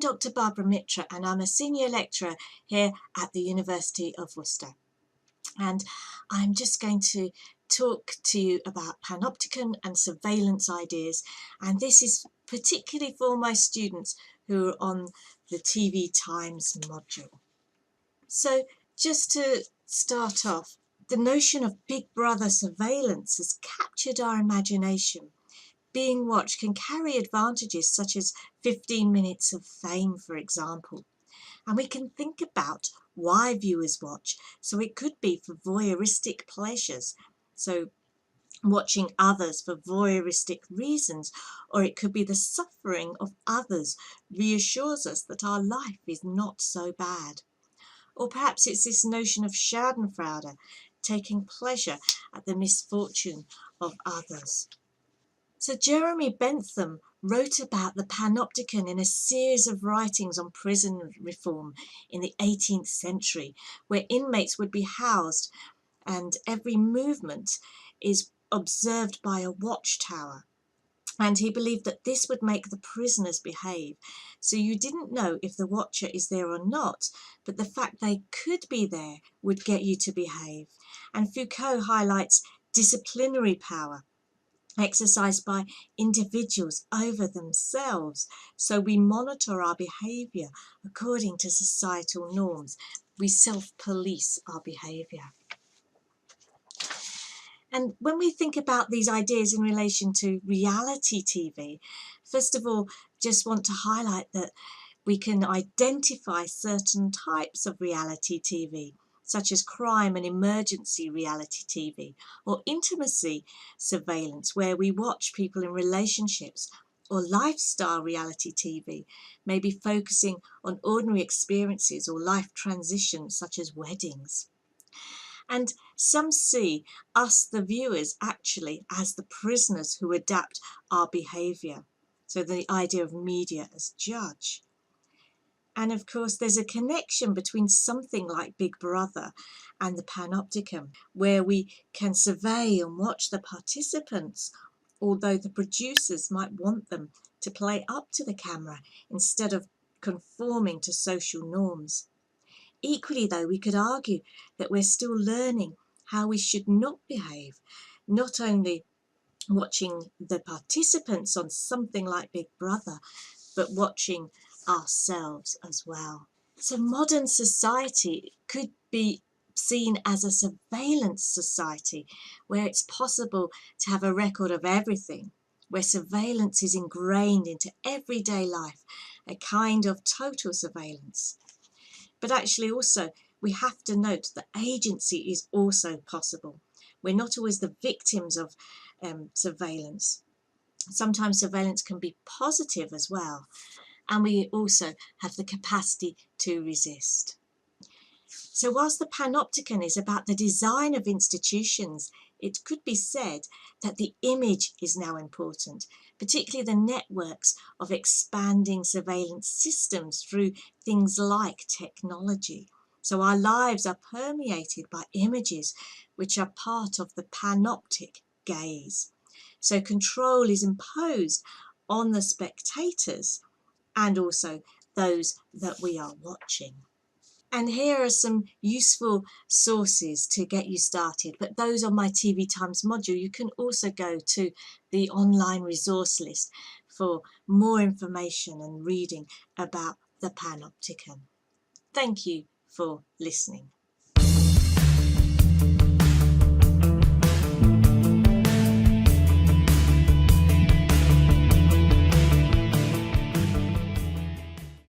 Dr. Barbara Mitra and I'm a senior lecturer here at the University of Worcester. And I'm just going to talk to you about Panopticon and surveillance ideas. And this is particularly for my students who are on the TV Times module. So just to start off, the notion of Big Brother surveillance has captured our imagination. Being watched can carry advantages such as 15 minutes of fame, for example. And we can think about why viewers watch. So it could be for voyeuristic pleasures, so watching others for voyeuristic reasons, or it could be the suffering of others reassures us that our life is not so bad. Or perhaps it's this notion of schadenfreude, taking pleasure at the misfortune of others. So Jeremy Bentham wrote about the Panopticon in a series of writings on prison reform in the 18th century, where inmates would be housed and every movement is observed by a watchtower. And he believed that this would make the prisoners behave. So you didn't know if the watcher is there or not, but the fact they could be there would get you to behave. And Foucault highlights disciplinary power exercised by individuals over themselves. So we monitor our behaviour according to societal norms. We self-police our behaviour. And when we think about these ideas in relation to reality TV, first of all, just want to highlight that we can identify certain types of reality TV, such as crime and emergency reality TV, or intimacy surveillance, where we watch people in relationships, or lifestyle reality TV, maybe focusing on ordinary experiences or life transitions, such as weddings. And some see us, the viewers, actually as the prisoners who adapt our behaviour. So the idea of media as judge. And of course, there's a connection between something like Big Brother and the Panopticon, where we can survey and watch the participants, although the producers might want them to play up to the camera instead of conforming to social norms. Equally, though, we could argue that we're still learning how we should not behave, not only watching the participants on something like Big Brother, but watching ourselves as well. So modern society could be seen as a surveillance society where it's possible to have a record of everything, where surveillance is ingrained into everyday life, a kind of total surveillance. But actually also we have to note that agency is also possible. We're not always the victims of surveillance. Sometimes surveillance can be positive as well. And we also have the capacity to resist. So whilst the Panopticon is about the design of institutions, it could be said that the image is now important, particularly the networks of expanding surveillance systems through things like technology. So our lives are permeated by images which are part of the panoptic gaze. So control is imposed on the spectators and also those that we are watching. And here are some useful sources to get you started, but those on my TV Times module. You can also go to the online resource list for more information and reading about the Panopticon. Thank you for listening.